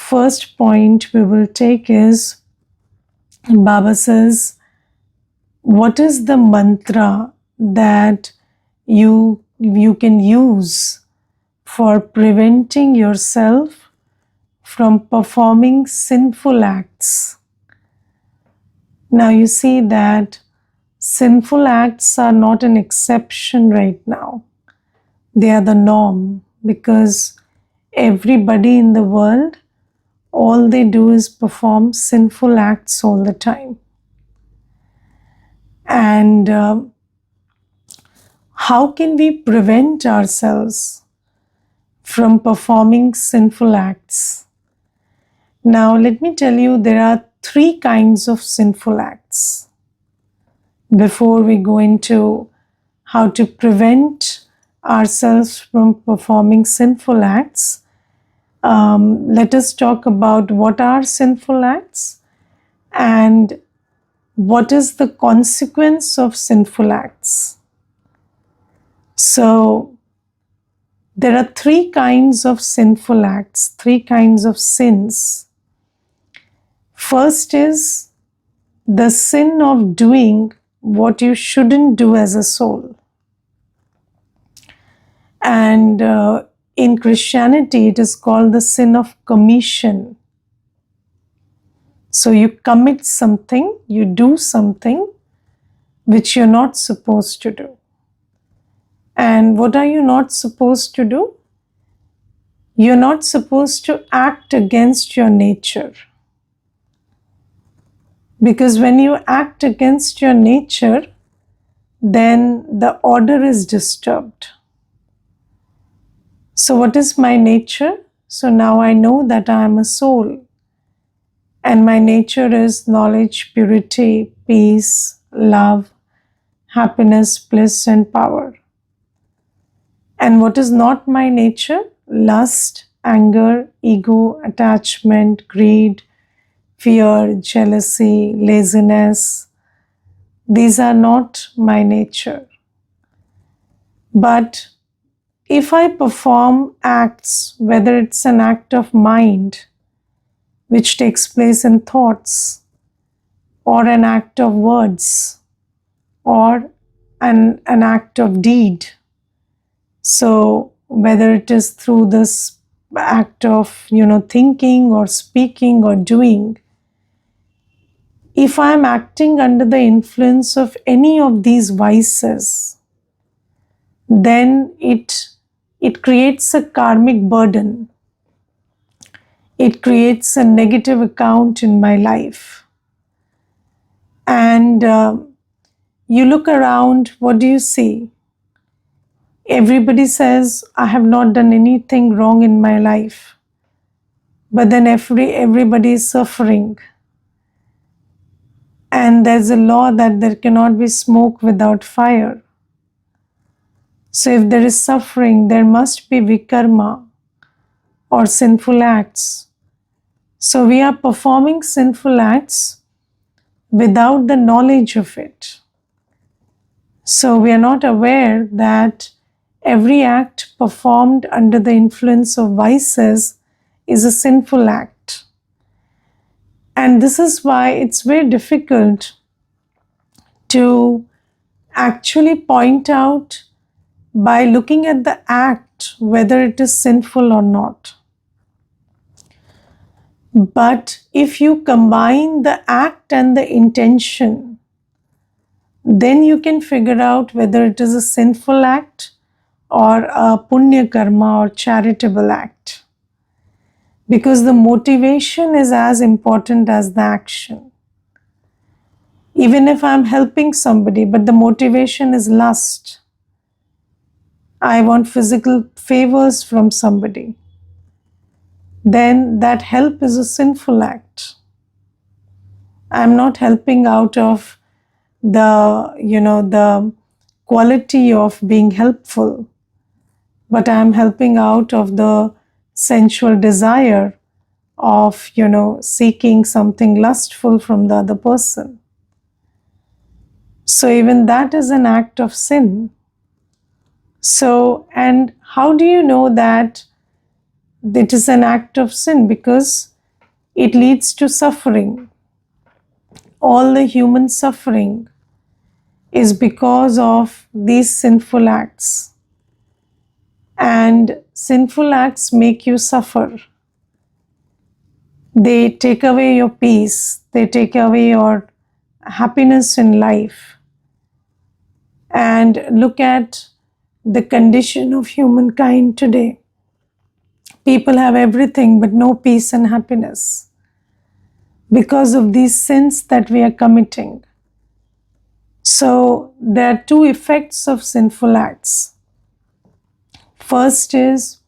first point we will take is, Baba says, what is the mantra that you can use for preventing yourself from performing sinful acts? Now you see that sinful acts are not an exception right now. They are the norm, because everybody in the world, all they do is perform sinful acts all the time. And how can we prevent ourselves from performing sinful acts? Now, let me tell you, there are 3 kinds of sinful acts. Before we go into how to prevent ourselves from performing sinful acts, let us talk about what are sinful acts and what is the consequence of sinful acts. So, there are 3 kinds of sinful acts, 3 kinds of sins. First is the sin of doing what you shouldn't do as a soul. And in Christianity, it is called the sin of commission. So you commit something, you do something which you're not supposed to do. And what are you not supposed to do? You're not supposed to act against your nature. Because when you act against your nature, then the order is disturbed. So what is my nature? So now I know that I am a soul. And my nature is knowledge, purity, peace, love, happiness, bliss, and power. And what is not my nature? Lust, anger, ego, attachment, greed, fear, jealousy, laziness. These are not my nature. But if I perform acts, whether it's an act of mind, which takes place in thoughts, or an act of words, or an act of deed. So whether it is through this act of, thinking or speaking or doing, if I am acting under the influence of any of these vices, then it creates a karmic burden. It creates a negative account in my life. And you look around, what do you see? Everybody says, I have not done anything wrong in my life. But then everybody is suffering. And there's a law that there cannot be smoke without fire. So if there is suffering, there must be vikarma or sinful acts. So we are performing sinful acts without the knowledge of it. So we are not aware that every act performed under the influence of vices is a sinful act. And this is why it's very difficult to actually point out by looking at the act whether it is sinful or not. But if you combine the act and the intention, then you can figure out whether it is a sinful act or a punya karma or charitable act. Because the motivation is as important as the action. Even if I'm helping somebody, but the motivation is lust, I want physical favors from somebody, then that help is a sinful act. I'm not helping out of the quality of being helpful, but I'm helping out of the sensual desire of, seeking something lustful from the other person. So even that is an act of sin. So, and how do you know that it is an act of sin? Because it leads to suffering. All the human suffering is because of these sinful acts. And sinful acts make you suffer. They take away your peace, they take away your happiness in life. And look at the condition of humankind today. People have everything but no peace and happiness because of these sins that we are committing. So there are two effects of sinful acts. First is,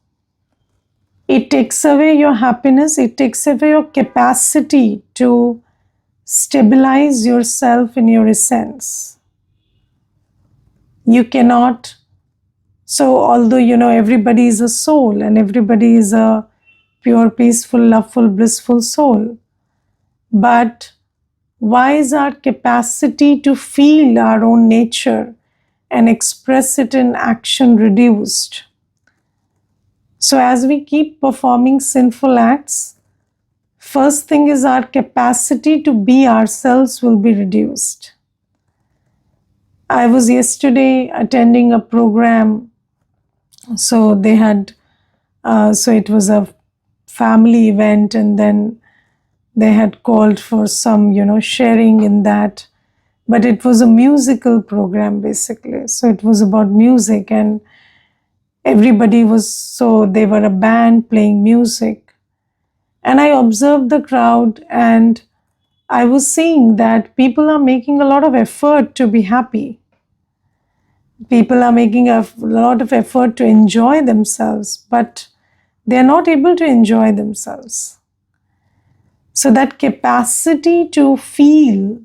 it takes away your happiness, it takes away your capacity to stabilize yourself in your essence. You cannot, so although everybody is a soul and everybody is a pure, peaceful, loveful, blissful soul, but why is our capacity to feel our own nature and express it in action reduced? So as we keep performing sinful acts, first thing is our capacity to be ourselves will be reduced. I was yesterday attending a program, so they had, so it was a family event, and then they had called for some, sharing in that. But it was a musical program basically. So it was about music, and everybody was, so they were a band playing music. And I observed the crowd, and I was seeing that people are making a lot of effort to be happy. People are making a lot of effort to enjoy themselves, but they are not able to enjoy themselves. So that capacity to feel,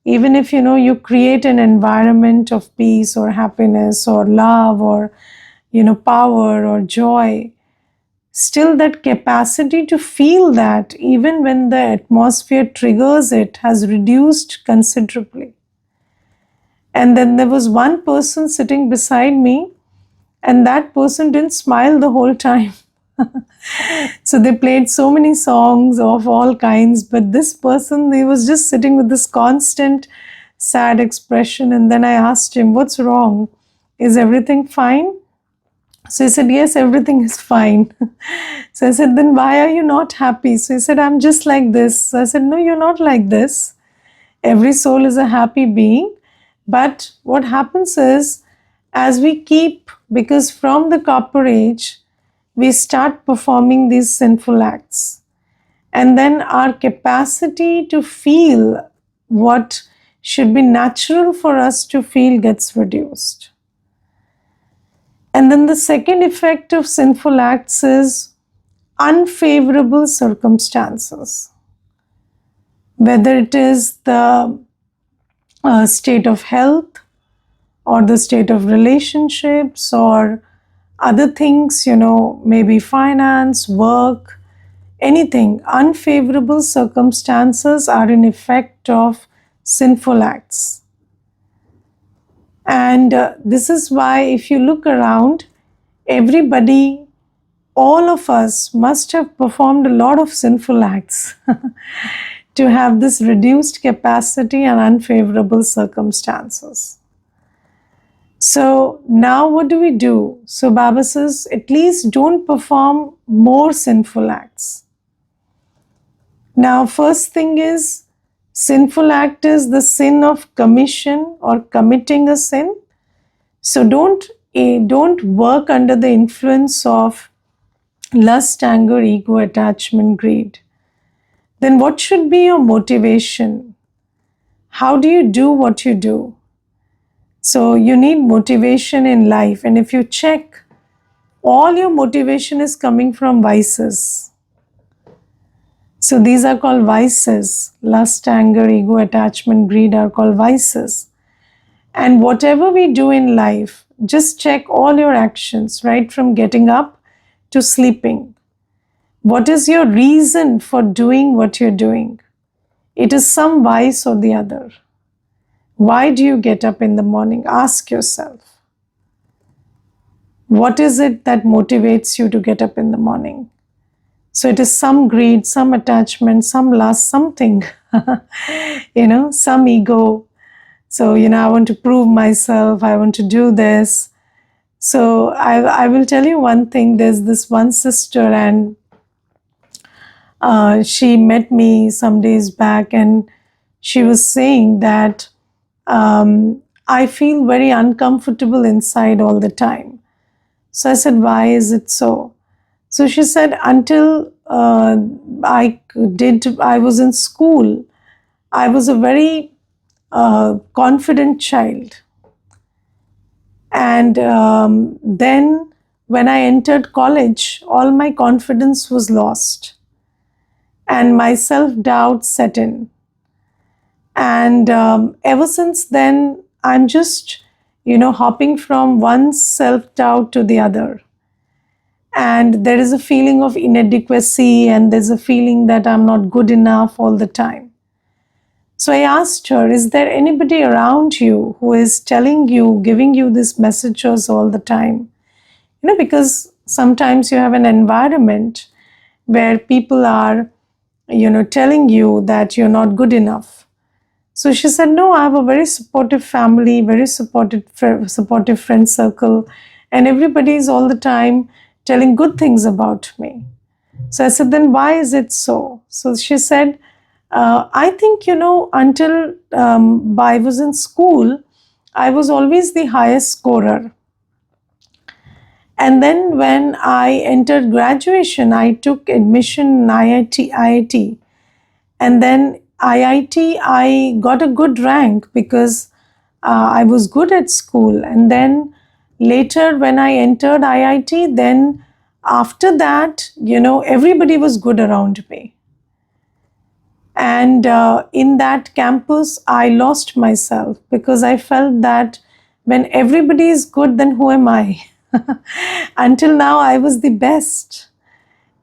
even if you create an environment of peace or happiness or love or power or joy, still that capacity to feel that, even when the atmosphere triggers it, has reduced considerably. And then there was one person sitting beside me, and that person didn't smile the whole time. So they played so many songs of all kinds, but this person, he was just sitting with this constant sad expression. And then I asked him, "What's wrong? Is everything fine?" So he said, "Yes, everything is fine." So I said, "Then why are you not happy?" So he said, "I'm just like this." So I said, "No, you're not like this. Every soul is a happy being. But what happens is, as we keep, because from the copper age, we start performing these sinful acts. And then our capacity to feel what should be natural for us to feel gets reduced. And then the second effect of sinful acts is unfavorable circumstances. Whether it is the state of health, or the state of relationships, or other things, maybe finance, work, anything. Unfavorable circumstances are an effect of sinful acts. And this is why, if you look around, everybody, all of us must have performed a lot of sinful acts to have this reduced capacity and unfavorable circumstances. So now what do we do? So Baba says, at least don't perform more sinful acts. Now, first thing is, sinful act is the sin of commission or committing a sin. So don't work under the influence of lust, anger, ego, attachment, greed. Then what should be your motivation? How do you do what you do? So you need motivation in life, and if you check, all your motivation is coming from vices. So these are called vices. Lust, anger, ego, attachment, greed are called vices. And whatever we do in life, just check all your actions, right from getting up to sleeping. What is your reason for doing what you're doing? It is some vice or the other. Why do you get up in the morning? Ask yourself. What is it that motivates you to get up in the morning? So it is some greed, some attachment, some lust, something, some ego. So, I want to prove myself, I want to do this. So I will tell you one thing. There's this one sister, and she met me some days back, and she was saying that I feel very uncomfortable inside all the time. So I said, why is it so? So she said, until I was in school, I was a very confident child. And then when I entered college, all my confidence was lost and my self-doubt set in. And ever since then, I'm just, hopping from one self-doubt to the other. And there is a feeling of inadequacy, and there's a feeling that I'm not good enough all the time. So I asked her, is there anybody around you who is telling you, giving you these messages all the time? Because sometimes you have an environment where people are, telling you that you're not good enough. So she said, no, I have a very supportive family, very supportive friend circle, and everybody is all the time telling good things about me. So I said, then why is it so? So she said, I think, until I was in school, I was always the highest scorer. And then when I entered graduation, I took admission in IIT. And then IIT, I got a good rank because I was good at school. And then later when I entered IIT, then after that, everybody was good around me. And in that campus, I lost myself because I felt that when everybody is good, then who am I? Until now, I was the best.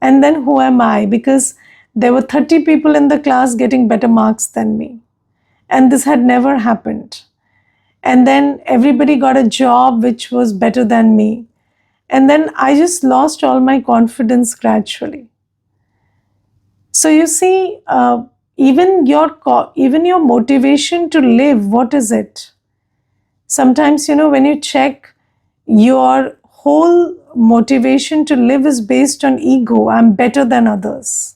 And then who am I? Because there were 30 people in the class getting better marks than me. And this had never happened. And then everybody got a job which was better than me. And then I just lost all my confidence gradually. So you see, even your motivation to live, what is it? Sometimes, when you check, your whole motivation to live is based on ego. I'm better than others.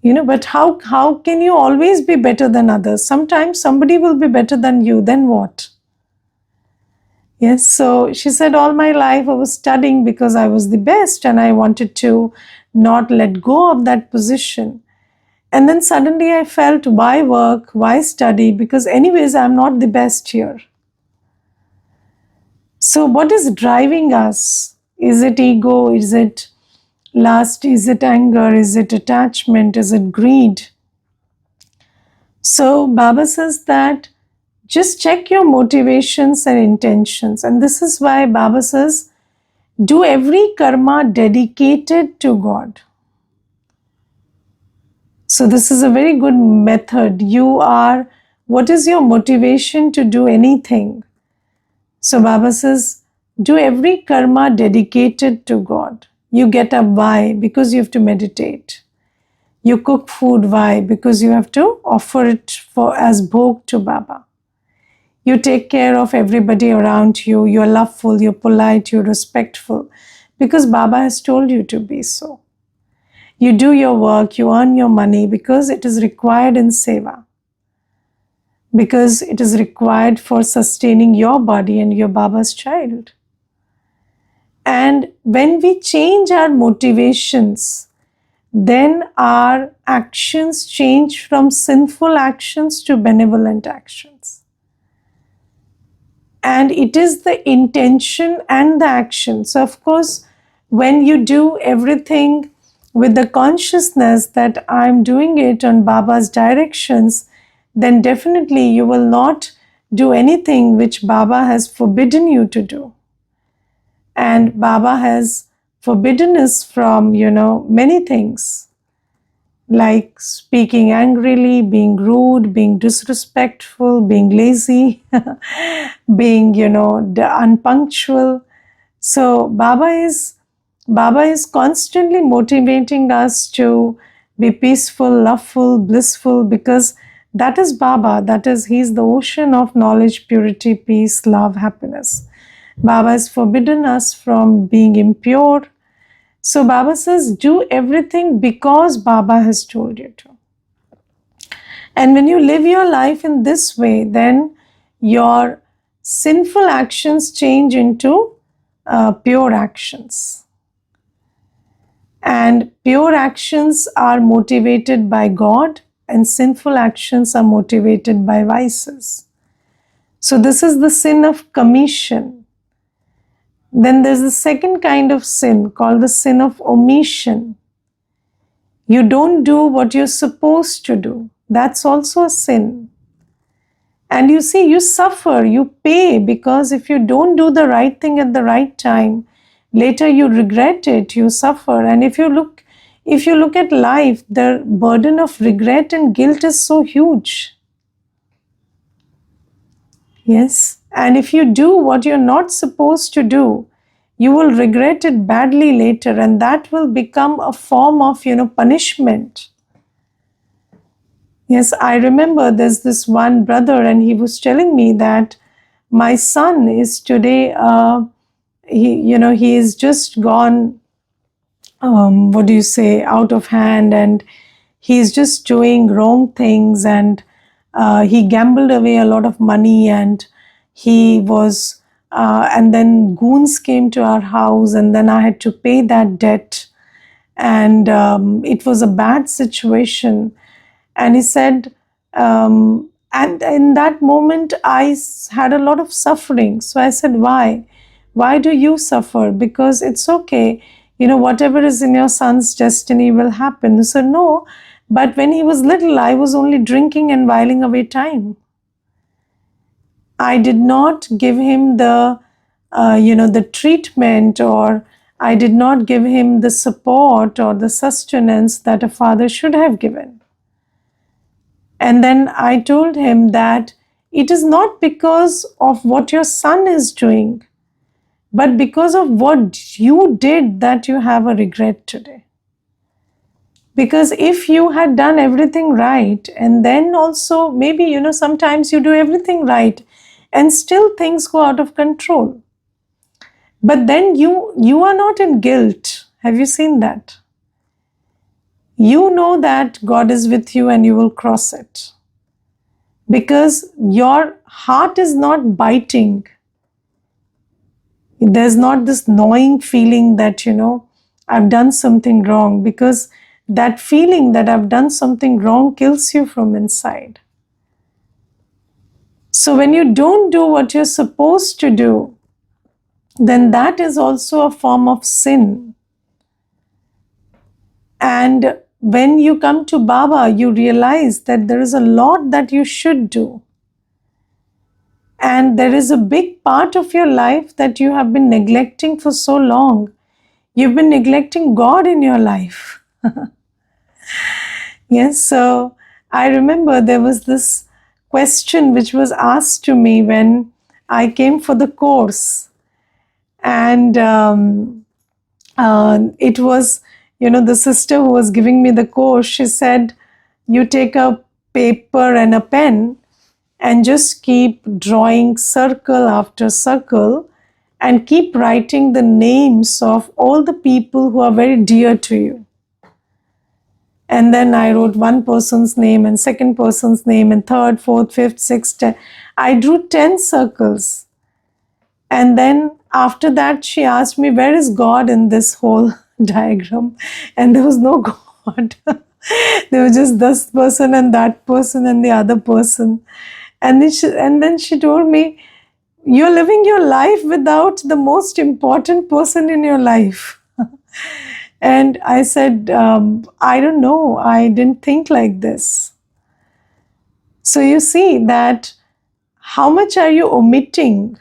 But how can you always be better than others? Sometimes somebody will be better than you, then what? Yes, so she said, all my life I was studying because I was the best and I wanted to not let go of that position. And then suddenly I felt, why work? Why study? Because anyways, I'm not the best here. So what is driving us? Is it ego? Is it lust? Is it anger? Is it attachment? Is it greed? So Baba says that just check your motivations and intentions. And this is why Baba says, do every karma dedicated to God. So this is a very good method. What is your motivation to do anything? So Baba says, do every karma dedicated to God. You get up, why? Because you have to meditate. You cook food, why? Because you have to offer it as bhog to Baba. You take care of everybody around you. You're loveful, you're polite, you're respectful. Because Baba has told you to be so. You do your work, you earn your money because it is required in seva. Because it is required for sustaining your body and your Baba's child. And when we change our motivations, then our actions change from sinful actions to benevolent actions. And it is the intention and the action. So of course, when you do everything with the consciousness that I'm doing it on Baba's directions, then definitely you will not do anything which Baba has forbidden you to do. And Baba has forbidden us from, many things, like speaking angrily, being rude, being disrespectful, being lazy, being, unpunctual. So Baba is Baba is constantly motivating us to be peaceful, loveful, blissful, because that is Baba. That is, He's the ocean of knowledge, purity, peace, love, happiness. Baba has forbidden us from being impure. So Baba says, do everything because Baba has told you to. And when you live your life in this way, then your sinful actions change into pure actions. And pure actions are motivated by God, and sinful actions are motivated by vices. So this is the sin of commission. Then there's the second kind of sin called the sin of omission. You don't do what you're supposed to do. That's also a sin. And you see, you suffer, you pay, because if you don't do the right thing at the right time, later you regret it, you suffer. And if you look at life, the burden of regret and guilt is so huge. Yes. And if you do what you're not supposed to do, you will regret it badly later, and that will become a form of, punishment. Yes, I remember there's this one brother, and he was telling me that my son is today, he is just gone, out of hand, and he's just doing wrong things, and he gambled away a lot of money, and and then goons came to our house, and then I had to pay that debt, and it was a bad situation. And he said, and in that moment, I had a lot of suffering. So I said, why? Why do you suffer? Because it's okay. Whatever is in your son's destiny will happen. He said, no, but when he was little, I was only drinking and whiling away time. I did not give him the treatment, or I did not give him the support or the sustenance that a father should have given. And then I told him that it is not because of what your son is doing, but because of what you did that you have a regret today. Because if you had done everything right, and then also maybe, sometimes you do everything right and still things go out of control. But then you are not in guilt. Have you seen that? You know that God is with you and you will cross it. Because your heart is not biting. There's not this gnawing feeling that, I've done something wrong, because that feeling that I've done something wrong kills you from inside. So when you don't do what you're supposed to do, then that is also a form of sin. And when you come to Baba, you realize that there is a lot that you should do. And there is a big part of your life that you have been neglecting for so long. You've been neglecting God in your life. Yes, so I remember there was this question which was asked to me when I came for the course. And it was, the sister who was giving me the course, she said, you take a paper and a pen and just keep drawing circle after circle and keep writing the names of all the people who are very dear to you. And then I wrote one person's name and second person's name and third, fourth, fifth, sixth, 10. I drew 10 circles. And then after that, she asked me, where is God in this whole diagram? And there was no God. There was just this person and that person and the other person. And then she told me, you're living your life without the most important person in your life. And I said, I don't know. I didn't think like this. So you see that how much are you omitting?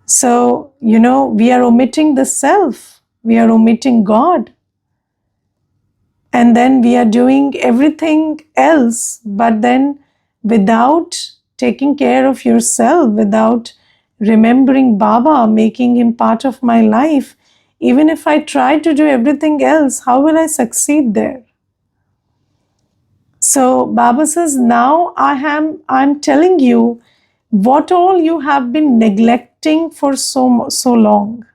So, we are omitting the self. We are omitting God. And then we are doing everything else, but then without taking care of yourself, without remembering Baba, making him part of my life, even if I try to do everything else, how will I succeed there? So Baba says, now I'm telling you what all you have been neglecting for so long.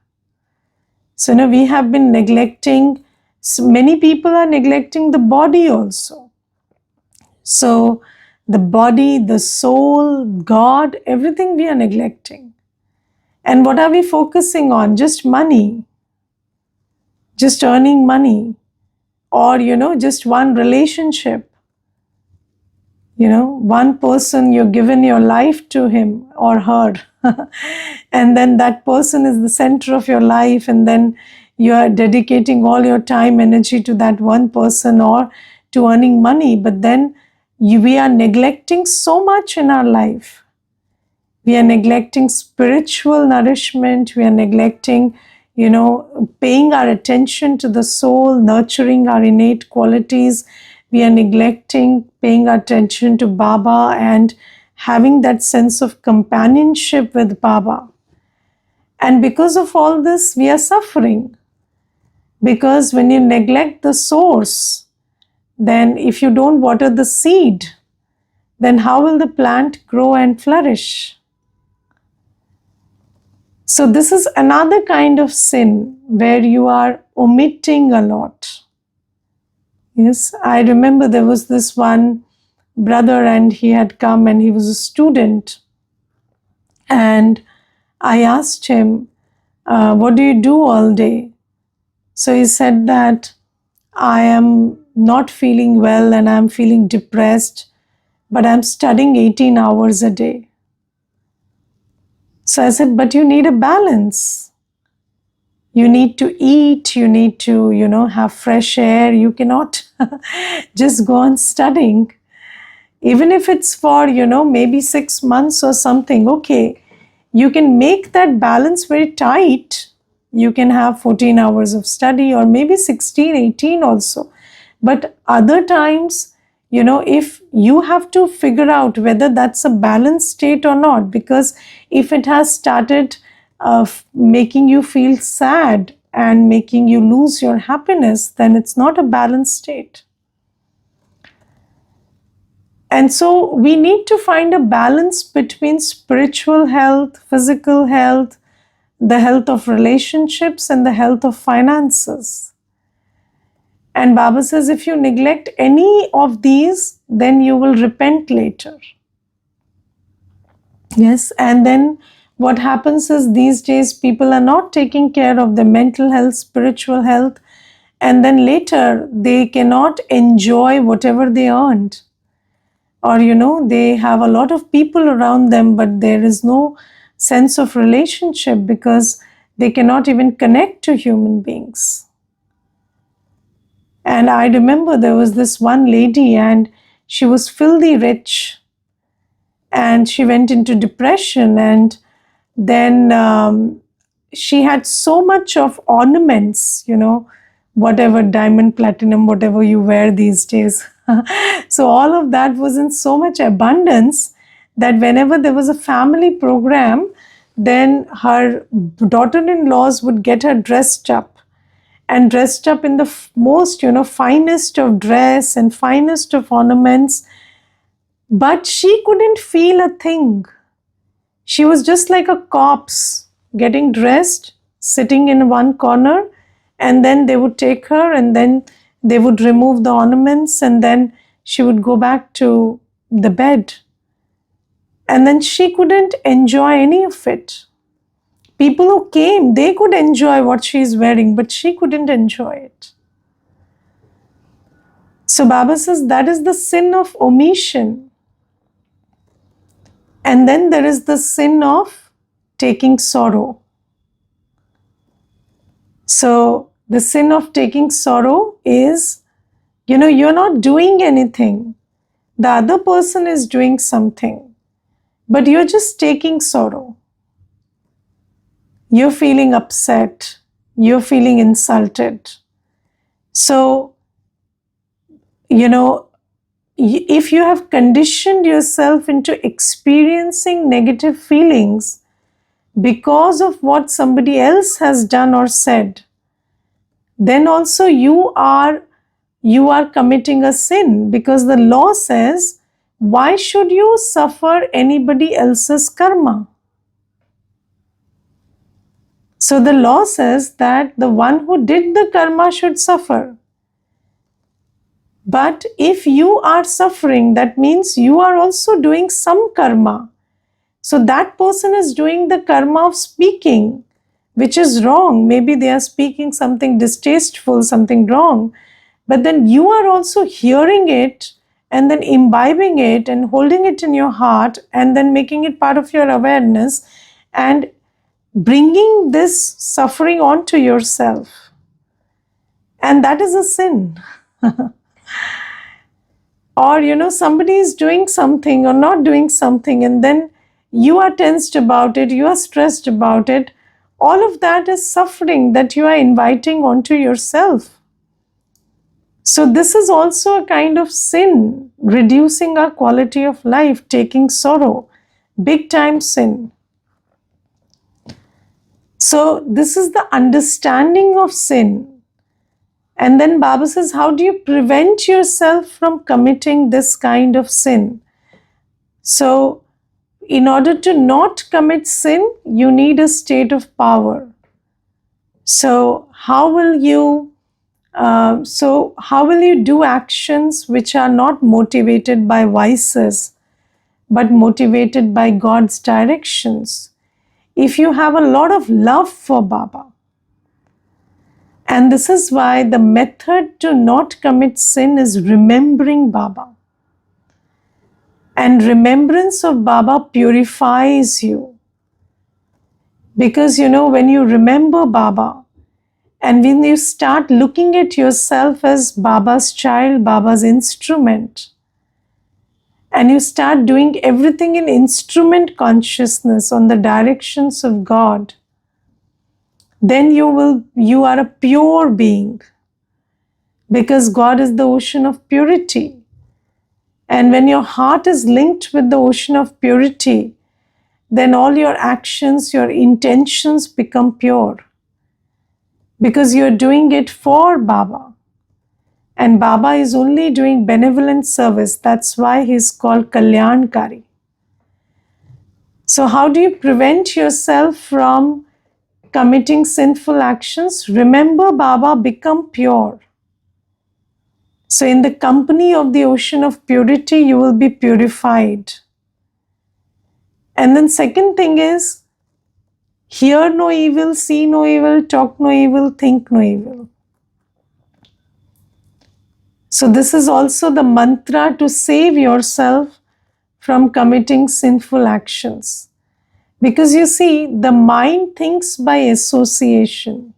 So now we have been neglecting, so many people are neglecting the body also. So the body, the soul, God, everything we are neglecting. And what are we focusing on? Just money, just earning money, or just one relationship. One person, you're given your life to him or her, and then that person is the center of your life, and then you are dedicating all your time, energy to that one person or to earning money. But then we are neglecting so much in our life. We are neglecting spiritual nourishment. We are neglecting, paying our attention to the soul, nurturing our innate qualities. We are neglecting paying attention to Baba and having that sense of companionship with Baba. And because of all this, we are suffering. Because when you neglect the source, then if you don't water the seed, then how will the plant grow and flourish? So this is another kind of sin where you are omitting a lot. Yes, I remember there was this one brother and he had come and he was a student. And I asked him, what do you do all day? So he said that I am not feeling well and I'm feeling depressed, but I'm studying 18 hours a day. So I said, but you need a balance. You need to eat, you need to, have fresh air. You cannot just go on studying. Even if it's for, maybe 6 months or something, okay, you can make that balance very tight. You can have 14 hours of study or maybe 16, 18 also. But other times, if you have to figure out whether that's a balanced state or not, because if it has started making you feel sad and making you lose your happiness, then it's not a balanced state. And so we need to find a balance between spiritual health, physical health, the health of relationships, and the health of finances. And Baba says, if you neglect any of these, then you will repent later. Yes, and then what happens is these days people are not taking care of their mental health, spiritual health, and then later they cannot enjoy whatever they earned. Or, they have a lot of people around them, but there is no sense of relationship because they cannot even connect to human beings. And I remember there was this one lady and she was filthy rich and she went into depression, and then she had so much of ornaments, whatever diamond, platinum, whatever you wear these days. So all of that was in so much abundance that whenever there was a family program, then her daughter-in-laws would get her dressed up in the most, finest of dress and finest of ornaments. But she couldn't feel a thing. She was just like a corpse, getting dressed, sitting in one corner, and then they would take her and then they would remove the ornaments and then she would go back to the bed. And then she couldn't enjoy any of it. People who came, they could enjoy what she's wearing, but she couldn't enjoy it. So Baba says that is the sin of omission. And then there is the sin of taking sorrow. So the sin of taking sorrow is, you're not doing anything. The other person is doing something, but you're just taking sorrow. You're feeling upset. You're feeling insulted. So, if you have conditioned yourself into experiencing negative feelings because of what somebody else has done or said, then also you are committing a sin, because the law says, why should you suffer anybody else's karma? So the law says that the one who did the karma should suffer. But if you are suffering, that means you are also doing some karma. So that person is doing the karma of speaking, which is wrong. Maybe they are speaking something distasteful, something wrong. But then you are also hearing it and then imbibing it and holding it in your heart and then making it part of your awareness and bringing this suffering onto yourself. And that is a sin. Or, somebody is doing something or not doing something, and then you are tensed about it, you are stressed about it. All of that is suffering that you are inviting onto yourself. So this is also a kind of sin, reducing our quality of life, taking sorrow, big time sin. So this is the understanding of sin. And then Baba says, how do you prevent yourself from committing this kind of sin? So in order to not commit sin, you need a state of power. So how will you do actions which are not motivated by vices, but motivated by God's directions? If you have a lot of love for Baba, and this is why the method to not commit sin is remembering Baba. And remembrance of Baba purifies you. Because when you remember Baba, and when you start looking at yourself as Baba's child, Baba's instrument, and you start doing everything in instrument consciousness on the directions of God, then you are a pure being, because God is the ocean of purity. And when your heart is linked with the ocean of purity, then all your actions, your intentions become pure, because you're doing it for Baba. And Baba is only doing benevolent service. That's why he's called Kalyankari. So how do you prevent yourself from committing sinful actions? Remember Baba, become pure. So in the company of the ocean of purity, you will be purified. And then second thing is, hear no evil, see no evil, talk no evil, think no evil. So this is also the mantra to save yourself from committing sinful actions. Because you see, the mind thinks by association.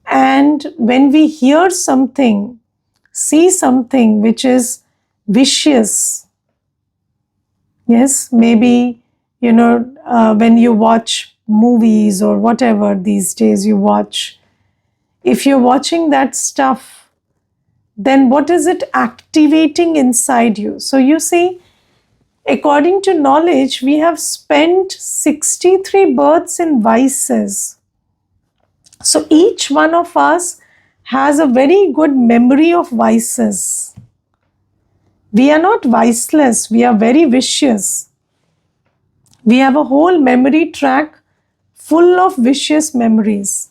And when we hear something, see something which is vicious, yes, maybe, when you watch movies or whatever these days you watch, if you're watching that stuff, then what is it activating inside you? So you see, according to knowledge, we have spent 63 births in vices. So each one of us has a very good memory of vices. We are not viceless, we are very vicious. We have a whole memory track full of vicious memories.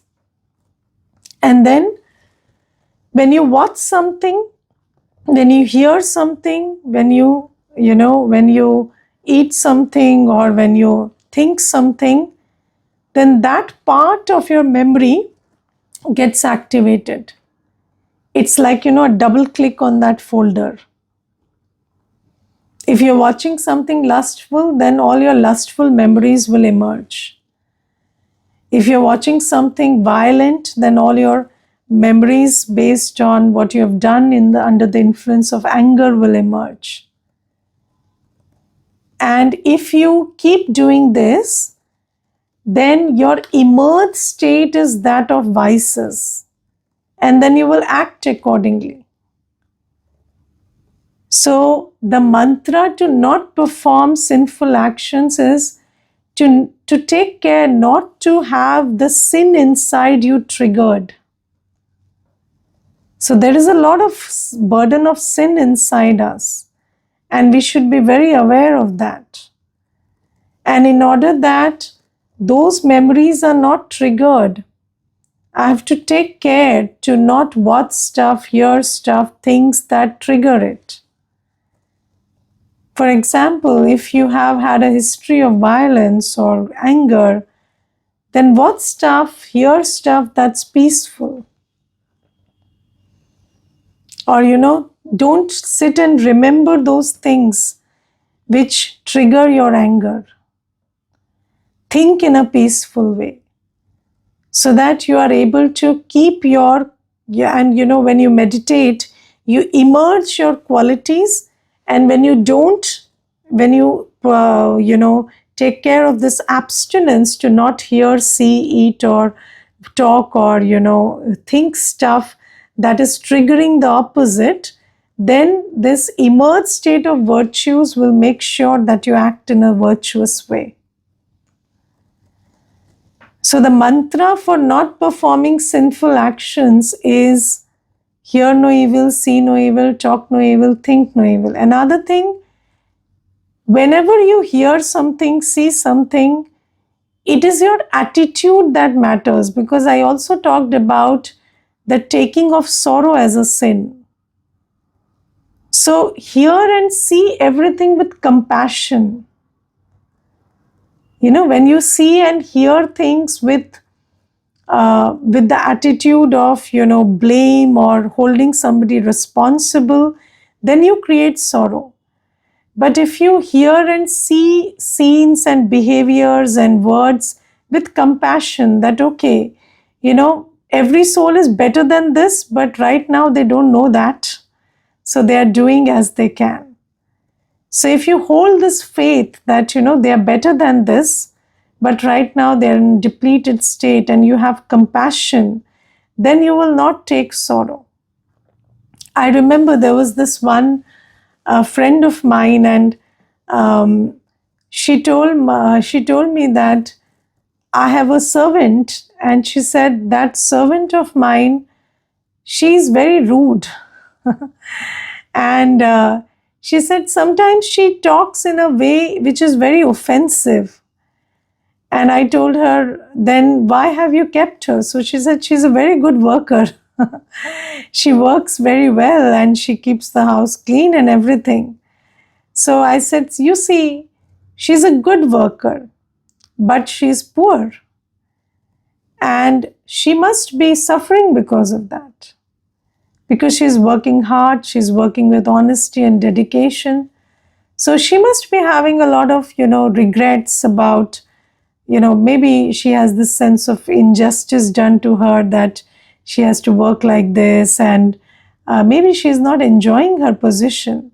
And then when you watch something, when you hear something, when you eat something, or when you think something, then that part of your memory gets activated. It's like, a double click on that folder. If you're watching something lustful, then all your lustful memories will emerge. If you're watching something violent, then all your memories based on what you have done under the influence of anger will emerge. And if you keep doing this, then your emerged state is that of vices, and then you will act accordingly. So the mantra to not perform sinful actions is to to take care not to have the sin inside you triggered. So there is a lot of burden of sin inside us, and we should be very aware of that. And in order that those memories are not triggered, I have to take care to not watch stuff, hear stuff, things that trigger it. For example, if you have had a history of violence or anger, then watch stuff, hear stuff that's peaceful. Or, don't sit and remember those things which trigger your anger. Think in a peaceful way so that you are able to keep and when you meditate, you emerge your qualities, and when you take care of this abstinence to not hear, see, eat, or talk, or think stuff that is triggering the opposite, then this emerged state of virtues will make sure that you act in a virtuous way. So the mantra for not performing sinful actions is hear no evil, see no evil, talk no evil, think no evil. Another thing, whenever you hear something, see something, it is your attitude that matters, because I also talked about the taking of sorrow as a sin. So hear and see everything with compassion. When you see and hear things with the attitude of, blame or holding somebody responsible, then you create sorrow. But if you hear and see scenes and behaviors and words with compassion, that okay, every soul is better than this, but right now they don't know that. So they are doing as they can. So if you hold this faith that, they are better than this, but right now they're in a depleted state, and you have compassion, then you will not take sorrow. I remember there was this one friend of mine, and she told me that I have a servant, and she said that servant of mine, she's very rude. And she said sometimes she talks in a way which is very offensive. And I told her, then why have you kept her? So she said she's a very good worker. She works very well and she keeps the house clean and everything. So I said, you see, she's a good worker, but she's poor. And she must be suffering because of that. Because she's working hard, she's working with honesty and dedication. So she must be having a lot of, regrets about, maybe she has this sense of injustice done to her, that she has to work like this, and maybe she's not enjoying her position.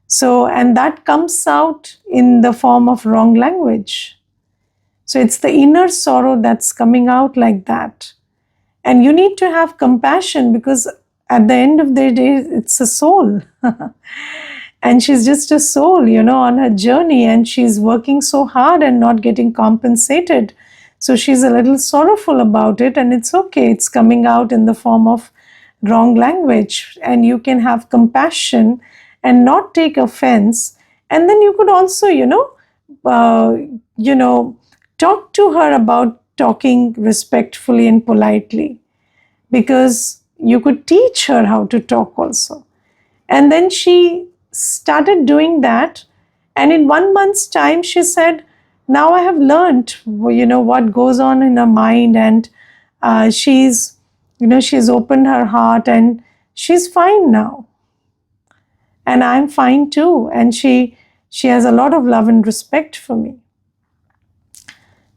So, and that comes out in the form of wrong language. So it's the inner sorrow that's coming out like that. And you need to have compassion, because at the end of the day, it's a soul. And she's just a soul, on her journey, and she's working so hard and not getting compensated. So she's a little sorrowful about it, and it's okay. It's coming out in the form of wrong language, and you can have compassion and not take offense. And then you could also, talk to her about talking respectfully and politely, because you could teach her how to talk also. And then she started doing that, and in 1 month's time she said, now I have learned what goes on in her mind, and she's opened her heart, and she's fine now, and I'm fine too, and she has a lot of love and respect for me.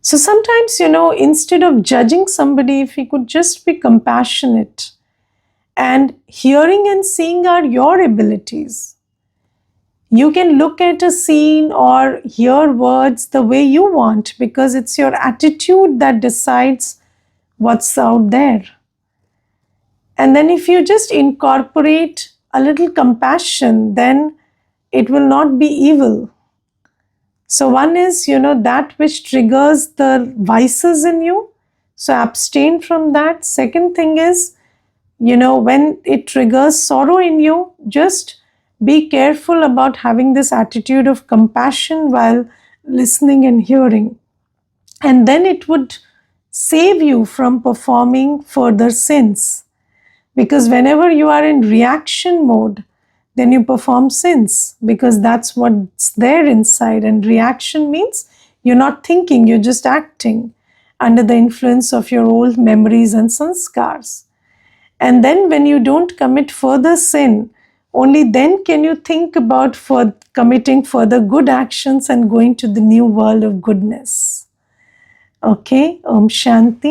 So sometimes, instead of judging somebody, if we could just be compassionate, and hearing and seeing are your abilities. You can look at a scene or hear words the way you want, because it's your attitude that decides what's out there. And then if you just incorporate a little compassion, then it will not be evil. So one is, that which triggers the vices in you. So abstain from that. Second thing is, when it triggers sorrow in you, just be careful about having this attitude of compassion while listening and hearing. And then it would save you from performing further sins. Because whenever you are in reaction mode, then you perform sins, because that's what's there inside. And reaction means you're not thinking, you're just acting under the influence of your old memories and sanskars. And then when you don't commit further sin, only then can you think about committing further good actions and going to the new world of goodness. Okay, Om Shanti.